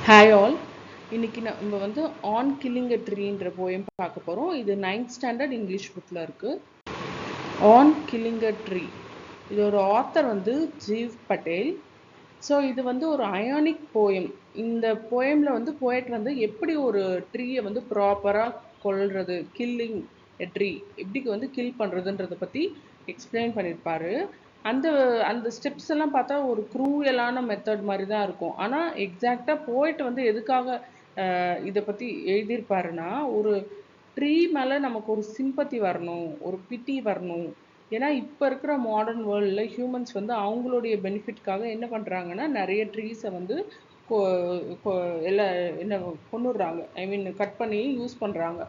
Hi all. இன்னைக்கு நம்ம வந்து ஆன் கில்லிங் எ ட்ரீன்ற போயம் பார்க்க போகிறோம். இது 9th ஸ்டாண்டர்ட் இங்கிலீஷ் புக்கில் இருக்குது. ஆன் கில்லிங் எ ட்ரீ, இதோட ஆத்தர் வந்து ஜீவ் பட்டேல். ஸோ இது வந்து ஒரு அயானிக் போயம். இந்த போயமில் வந்து போயட் வந்து எப்படி ஒரு ட்ரீயை வந்து ப்ராப்பராக கொல்றது, கில்லிங் எ ட்ரீ எப்படி வந்து கில் பண்ணுறதுன்றதை பற்றி எக்ஸ்பிளைன் பண்ணியிருப்பாரு. அந்த அந்த ஸ்டெப்ஸ் எல்லாம் பார்த்தா ஒரு க்ரூயலான மெத்தட் மாதிரி தான் இருக்கும். ஆனால் எக்ஸாக்டாக போயிட்டு வந்து எதுக்காக இதை பற்றி எழுதியிருப்பாருன்னா, ஒரு ட்ரீ மேலே நமக்கு ஒரு சிம்பத்தி வரணும், ஒரு பிட்டி வரணும். ஏன்னா இப்போ இருக்கிற மாடர்ன் வேர்ல்டில் ஹியூமன்ஸ் வந்து அவங்களுடைய பெனிஃபிட்காக என்ன பண்ணுறாங்கன்னா, நிறைய ட்ரீஸை வந்து எல்லாம் என்ன கொண்டுடுறாங்க, ஐ மீன் கட் பண்ணி யூஸ் பண்ணுறாங்க.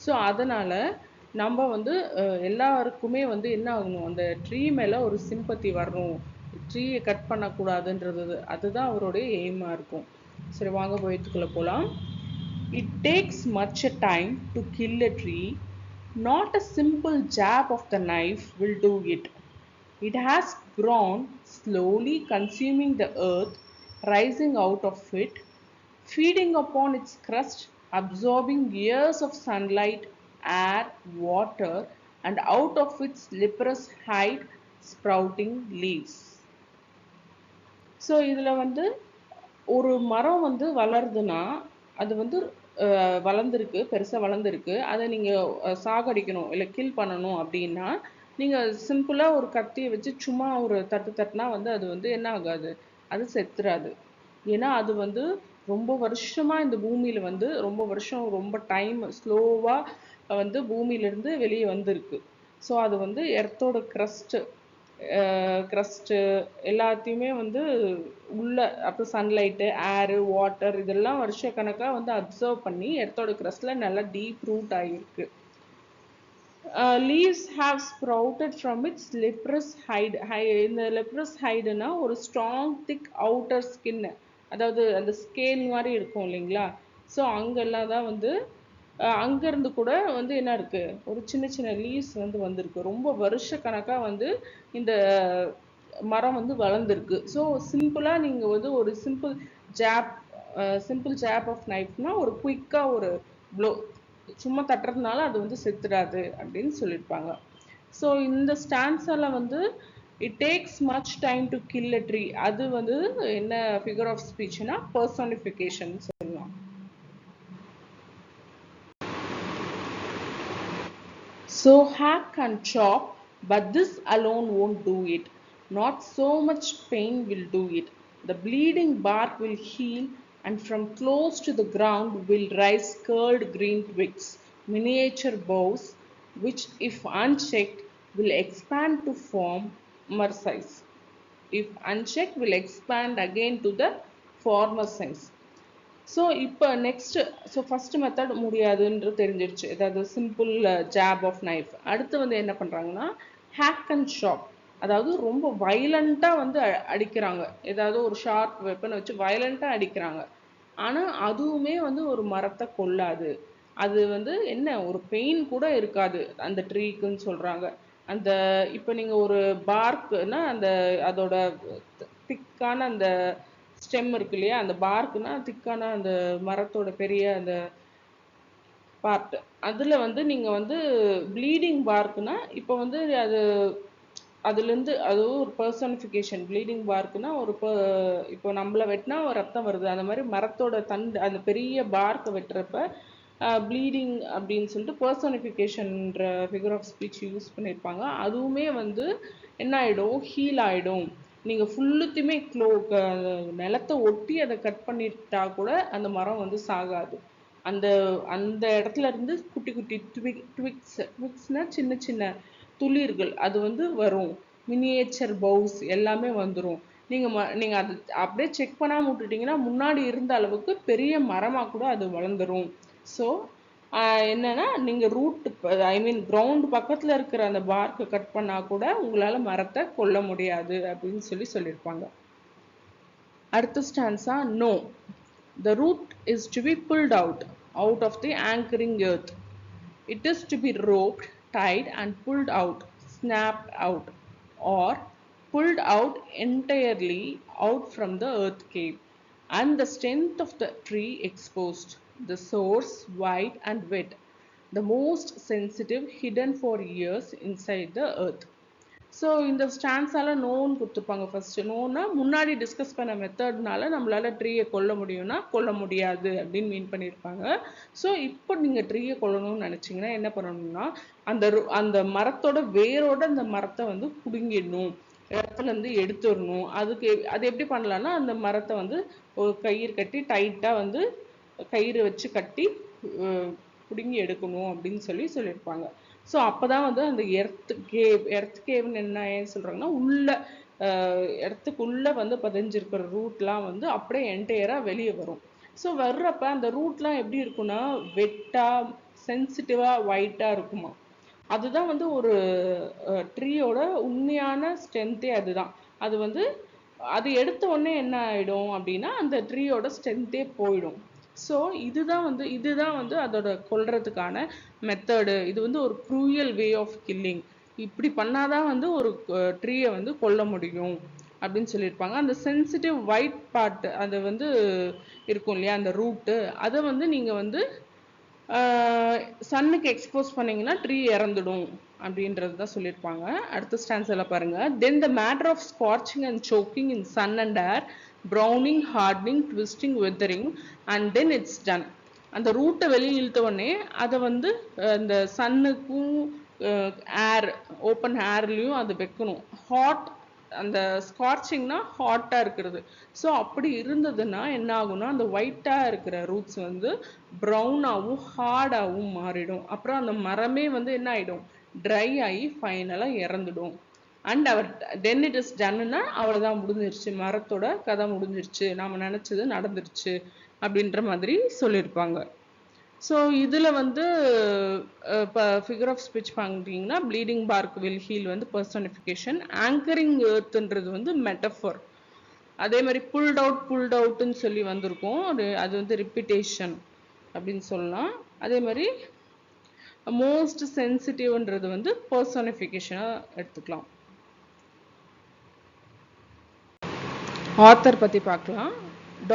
ஸோ அதனால் நம்ம வந்து எல்லாருக்குமே வந்து என்ன ஆகணும், அந்த ட்ரீ மேலே ஒரு சிம்பத்தி வரணும், ட்ரீயை கட் பண்ணக்கூடாதுன்றது அதுதான் அவருடைய எய்மாக இருக்கும். சரி, வாங்க போயத்துக்குள்ளே போகலாம். It takes much a time to kill a tree. Not a simple jab of the knife will do it. It has grown, slowly consuming the earth, rising out of it, feeding upon its crust, absorbing years of sunlight, air, water, and out of its leprous hide, sprouting leaves. So இதில் வந்து ஒரு மரம் வந்து வளருதுன்னா அது வந்து வளர்ந்துருக்கு, பெருசாக வளர்ந்துருக்கு, அதை நீங்கள் சாகடிக்கணும் இல்லை கில் பண்ணணும் அப்படின்னா நீங்கள் சிம்பிளாக ஒரு கத்தியை வச்சு சும்மா ஒரு தட்டுனா வந்து அது வந்து என்ன ஆகாது, அது செத்துறாது. ஏன்னா அது வந்து ரொம்ப வருஷமாக இந்த பூமியில் வந்து ரொம்ப வருஷம் ரொம்ப டைம் ஸ்லோவாக வந்து பூமியிலேருந்து வெளியே வந்திருக்கு. ஸோ அது வந்து எர்த்தோட க்ரஸ்ட்டு எல்லாத்தையுமே வந்து உள்ள அப்புறம் சன்லைட்டு, ஏரு, வாட்டர் இதெல்லாம் வருஷக்கணக்காக வந்து அப்சர்வ் பண்ணி எர்த்தோட க்ரஸ்டில் நல்லா டீப் ரூட் ஆகிருக்கு. Leaves have sprouted from its லெப்ரஸ் hide. இந்த லெப்ரஸ் ஹைடுனா ஒரு ஸ்ட்ராங் திக் அவுட்டர் ஸ்கின்னு, அதாவது அந்த ஸ்கேல் மாதிரி இருக்கும் இல்லைங்களா. ஸோ அங்கெல்லாம் தான் வந்து அங்கேருந்து கூட வந்து என்ன இருக்குது, ஒரு சின்ன சின்ன லீவ்ஸ் வந்து வந்திருக்கு. ரொம்ப வருஷ கணக்காக வந்து இந்த மரம் வந்து வளர்ந்துருக்கு. ஸோ சிம்பிளாக நீங்கள் வந்து ஒரு சிம்பிள் ஜாப் ஆஃப் நைஃப்னா ஒரு குயிக்காக ஒரு ப்ளோ சும்மா தட்டுறதுனால அது வந்து செத்துடாது அப்படின்னு சொல்லியிருப்பாங்க. ஸோ இந்த ஸ்டான்ஸால் வந்து it takes much time to kill a tree, அது வந்து என்ன ஃபிகர் ஆஃப் ஸ்பீச்னா பர்சானிஃபிகேஷன் சொல்லலாம். So hack and chop, but this alone won't do it. Not so much pain will do it. The bleeding bark will heal, and from close to the ground will rise curled green twigs, miniature boughs, which, if unchecked, will expand to form size. If unchecked, will expand again to the former size. So இப்போ next, so first method முடியாதுன்றது தெரிஞ்சிருச்சு, ஏதாவது simple jab of knife. அடுத்து வந்து என்ன பண்ணுறாங்கன்னா hack and shop, அதாவது ரொம்ப வைலண்ட்டாக வந்து அடிக்கிறாங்க, ஏதாவது ஒரு ஷார்ப் வெப்பனை வச்சு வைலண்ட்டாக அடிக்கிறாங்க. ஆனால் அதுவுமே வந்து ஒரு மரத்தை கொல்லாது. அது வந்து என்ன ஒரு பெயின் கூட இருக்காது அந்த ட்ரீக்குன்னு சொல்கிறாங்க. அந்த இப்போ நீங்கள் ஒரு பார்க்குன்னா அந்த அதோட திக்கான அந்த ஸ்டெம் இருக்கு இல்லையா, அந்த பார்க்குனா திக்கான அந்த மரத்தோட பெரிய அந்த பார்ட், அதில் வந்து நீங்கள் வந்து ப்ளீடிங் பார்க்குனா இப்போ வந்து அது அதுலேருந்து அதுவும் ஒரு பர்சனிஃபிகேஷன். ப்ளீடிங் பார்க்குனா ஒரு இப்போ நம்மளை வெட்டினா ஒரு ரத்தம் வருது, அந்த மாதிரி மரத்தோட தண்டு அந்த பெரிய பார்க்கை வெட்டுறப்ப ப்ளீடிங் அப்படின்னு சொல்லிட்டு பர்சனிஃபிகேஷன்ற ஃபிகர் ஆஃப் ஸ்பீச் யூஸ் பண்ணியிருப்பாங்க. அதுவுமே வந்து என்ன ஆகிடும், ஹீல் ஆகிடும். நீங்கள் ஃபுல்லுத்தையுமே நிலத்தை ஒட்டி அதை கட் பண்ணிட்டா கூட அந்த மரம் வந்து சாகாது. அந்த அந்த இடத்துல இருந்து குட்டி குட்டி ட்விக்ஸ்னால் சின்ன சின்ன துளிர்கள் அது வந்து வரும். மினியேச்சர் பவுஸ் எல்லாமே வந்துடும். நீங்கள் அது அப்படியே செக் பண்ணாமல் விட்டுட்டிங்கன்னா முன்னாடி இருந்த அளவுக்கு பெரிய மரமாக கூட அது வளர்ந்துடும். ஸோ என்னன்னா நீங்கள் ரூட், ஐ மீன் கிரவுண்ட் பக்கத்தில் இருக்கிற அந்த பார்க்கை கட் பண்ணால் கூட உங்களால் மரத்தை கொல்ல முடியாது அப்படின்னு சொல்லியிருப்பாங்க. அடுத்த stanza no. The root is to be pulled out of the anchoring earth. It is to be roped, tied and pulled out, snapped out, or pulled out entirely out from the earth cave. and the strength of the tree exposed, the source wide and wet, the most sensitive hidden for years inside the earth. So இந்த ஸ்டான்ஸால நோன்னு கொடுத்துருப்பாங்க. First நோன்னா முன்னாடி discuss பண்ண மெத்தட்னால நம்மளால ட்ரீயை கொல்ல முடியும்னா கொல்ல முடியாது அப்படின்னு மீன் பண்ணியிருப்பாங்க. ஸோ இப்போ நீங்கள் ட்ரீயை கொல்லணும்னு நினச்சிங்கன்னா என்ன பண்ணணும்னா அந்த மரத்தோட வேரோட அந்த மரத்தை வந்து பிடுங்கிடணும், இடத்துலேருந்து எடுத்துடணும். அது எப்படி பண்ணலான்னா அந்த மரத்தை வந்து ஒரு கயிறு கட்டி டைட்டாக வந்து கயிறு வச்சு கட்டி பிடுங்கி எடுக்கணும் அப்படின்னு சொல்லியிருப்பாங்க. ஸோ அப்போதான் வந்து அந்த எர்த் கேவ்னு என்ன ஏன் சொல்கிறாங்கன்னா உள்ள இடத்துக்குள்ளே வந்து பதிஞ்சிருக்கிற ரூட்லாம் வந்து அப்படியே என்டையராக வெளியே வரும். ஸோ வர்றப்ப அந்த ரூட்லாம் எப்படி இருக்குன்னா வெட்டாக சென்சிட்டிவாக ஒயிட்டாக இருக்குமா. அதுதான் வந்து ஒரு ட்ரீயோட உண்மையான ஸ்ட்ரென்த்தே அதுதான். அது வந்து அது எடுத்த உடனே என்ன ஆகிடும் அப்படின்னா அந்த ட்ரீயோட ஸ்ட்ரென்த்தே போயிடும். ஸோ இதுதான் வந்து அதோட கொல்றதுக்கான மெத்தடு. இது வந்து ஒரு க்ரூயல் வே ஆஃப் கில்லிங். இப்படி பண்ணாதான் வந்து ஒரு ட்ரீயை வந்து கொல்ல முடியும் அப்படின்னு சொல்லியிருப்பாங்க. அந்த சென்சிட்டிவ் ஒயிட் பார்ட் அது வந்து இருக்கும் இல்லையா அந்த ரூட்டு, அதை வந்து நீங்கள் வந்து சன்னுக்கு எக்ஸ்போஸ் பண்ணீங்கன்னா ட்ரீ இறந்துடும் அப்படின்றது தான் சொல்லியிருப்பாங்க. அடுத்த ஸ்டான்ஸில் பாருங்க. Then the matter of scorching and choking in sun and air, browning, hardening, twisting, weathering and then it's done. அந்த ரூட்டை வெளியே இழுத்த உடனே அதை வந்து இந்த சன்னுக்கும் ஏர் ஓப்பன் ஏர்லேயும் அது வைக்கணும். ஹாட் அந்த ஸ்கார்ச்சிங்னா ஹாட்டாக இருக்கிறது. ஸோ அப்படி இருந்ததுன்னா என்ன ஆகும்னா அந்த ஒயிட்டாக இருக்கிற ரூட்ஸ் வந்து ப்ரௌனாகவும் ஹார்டாகவும் மாறிடும். அப்புறம் அந்த மரமே வந்து என்ன ஆகிடும், ட்ரை ஆகி ஃபைனலாக இறந்துடும். அண்ட் அவர் தென் இட் இஸ் டன்னுன்னா அவ்வளோதான், முடிஞ்சிருச்சு, மரத்தோட கதை முடிஞ்சிருச்சு, நாம் நினச்சது நடந்துருச்சு அப்படின்ற மாதிரி சொல்லியிருப்பாங்க. ஸோ இதில் வந்து இப்போ ஃபிகர் ஆஃப் ஸ்பீச் பார்த்தீங்கன்னா ப்ளீடிங் பார்க் வில் ஹீல் வந்து பர்சனிஃபிகேஷன், ஆங்கரிங் எர்த்ன்றது வந்து மெட்டஃபர். அதே மாதிரி புல்ட் அவுட்னு சொல்லி வந்திருக்கும், அது வந்து ரிப்பிட்டேஷன் அப்படின்னு சொல்லலாம். அதே மாதிரி மோஸ்ட் சென்சிட்டிவ்ன்றது வந்து பர்சனிஃபிகேஷனாக எடுத்துக்கலாம். ஆத்தர் பற்றி பார்க்கலாம்.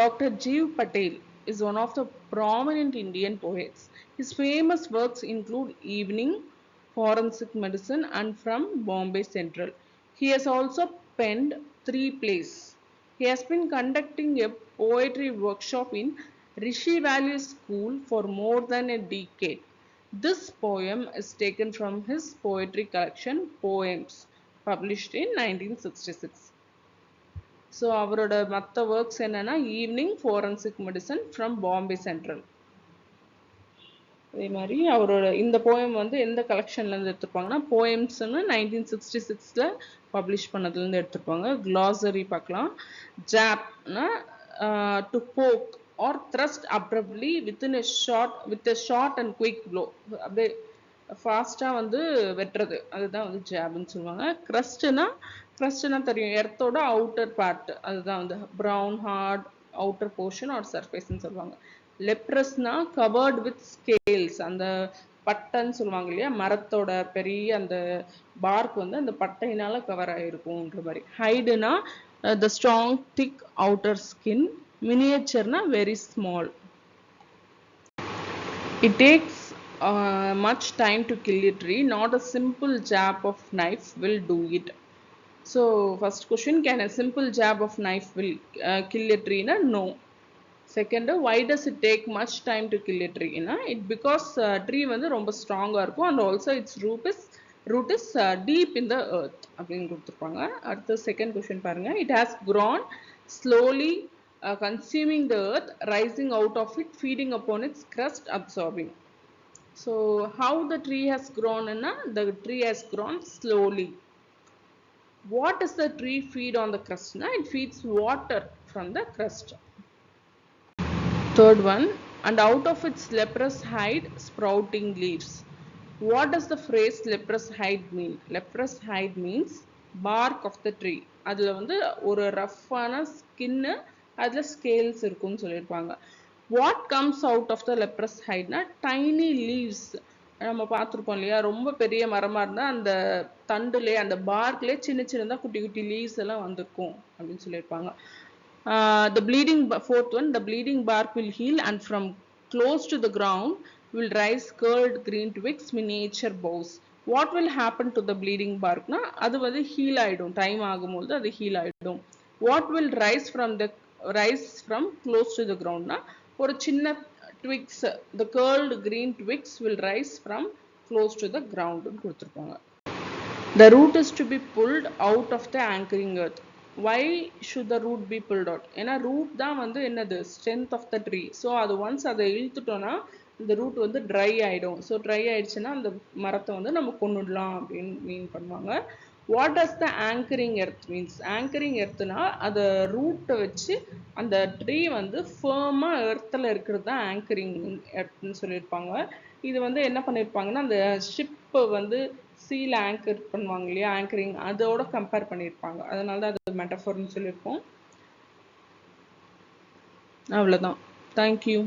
Doctor Jeev Patel is one of the prominent Indian poets. His famous works include Evening, Forensic Medicine and From Bombay Central. He has also penned 3 plays. He has been conducting a poetry workshop in Rishi Valley School for more than a decade. This poem is taken from his poetry collection Poems, published in 1966. So அவரோட மற்ற works என்னென்னா evening, forensic medicine, from Bombay central. அதே மாதிரி அவரோட இந்த poem வந்து எந்த கலெக்ஷன்லேருந்து எடுத்துருப்பாங்கன்னா போயம்ஸ்னு 1966 publish பண்ணதுலேருந்து எடுத்துருப்பாங்க. க்ளாசரி பார்க்கலாம். ஜாப்னா to poke or thrust abruptly within with a short and quick blow, அப்படியே ஃபாஸ்ட்டாக வந்து வெட்டுறது, அதுதான் வந்து ஜாப்னு சொல்லுவாங்க. க்ரஸ்ட்னா தெரியும், எர்த்தோட அவுட்டர் பார்ட், அதுதான் வந்து brown hard outer portion or சர்ஃபேஸ்ன்னு சொல்லுவாங்க. லெப்ரஸ்னா கவர்ட் வித் ஸ்கேல்ஸ், அந்த பட்டைன்னு சொல்லுவாங்க இல்லையா, மரத்தோட பெரிய அந்த பார்க் வந்து அந்த பட்டையினால கவர் ஆகிருக்கும்ன்ற மாதிரி. ஹைடுனா the strong thick outer skin. மினியேச்சர்னா very small. It takes much time to kill a tree, not a simple jab of knife will do it. So first question, can a simple jab of knife will kill a tree? No. Second, why does it take much time to kill a tree? It because tree வந்து ரொம்ப ஸ்ட்ராங்கா இருக்கும் and also its root is deep in the earth அப்படின்னு கொடுத்துருப்பாங்க. அடுத்த second question பாருங்க. It has grown slowly, consuming the earth, rising out of it, feeding upon its crust, absorbing. So how the tree has grown? The tree has grown slowly. What does the tree feed on the crust? It feeds water from the crust. Third one, and out of its leprous hide sprouting leaves. What does the phrase leprous hide mean? Leprous hide means bark of the tree. அதுல வந்து ஒரு ரஃப்பான skin, அதுல scales இருக்கும்னு சொல்லியிருப்பாங்க. What comes out of the leprous hide? Tiny leaves. நம்ம பார்த்துருப்போம் இல்லையா, ரொம்ப பெரிய மரமாக இருந்தால் அந்த தண்டுலே அந்த பார்க்லேயே சின்ன சின்னதாக குட்டி குட்டி லீவ்ஸ் எல்லாம் வந்திருக்கும் அப்படின்னு சொல்லியிருப்பாங்க. Fourth one, the bleeding bark will heal and from close to the ground will rise curled green twigs, miniature boughs. What will happen to the bleeding bark na adu வந்து heal ஆயிடும், time ஆகும்போது அது heal ஆயிடும். What will rise from close to the ground na ஒரு சின்ன twigs, the curled green twigs will rise from close to the ground னு கொடுத்திருப்பாங்க. The root is to be pulled out of the anchoring earth. Why should the root be pulled out? ஏன்னா root தான் வந்து என்னது strength of the tree. So அது once அதை இழுத்துட்டோம்னா இந்த root வந்து dry ஆயிடும். So dry ஆயிடுச்சுன்னா அந்த மரத்தை வந்து நம்ம கொன்னுடலாம் அப்படின்னு மீன் பண்ணுவாங்க. What does the anchoring earth means? Anchoring earthனா அந்த ரூட்டை வச்சு அந்த ட்ரீ வந்து ஃபர்மா எர்த்தில் இருக்கிறது தான் anchoring earthன்னு சொல்லியிருப்பாங்க. இது வந்து என்ன பண்ணியிருப்பாங்கன்னா அந்த ஷிப் வந்து சீல ஆங்கர் பண்ணுவாங்க இல்லையா, ஆங்கரிங், அதோட கம்பேர் பண்ணியிருப்பாங்க. அதனால தான் அது மெட்டஃபோர்னு சொல்லியிருக்கோம். அவ்வளோதான். தேங்க்யூ.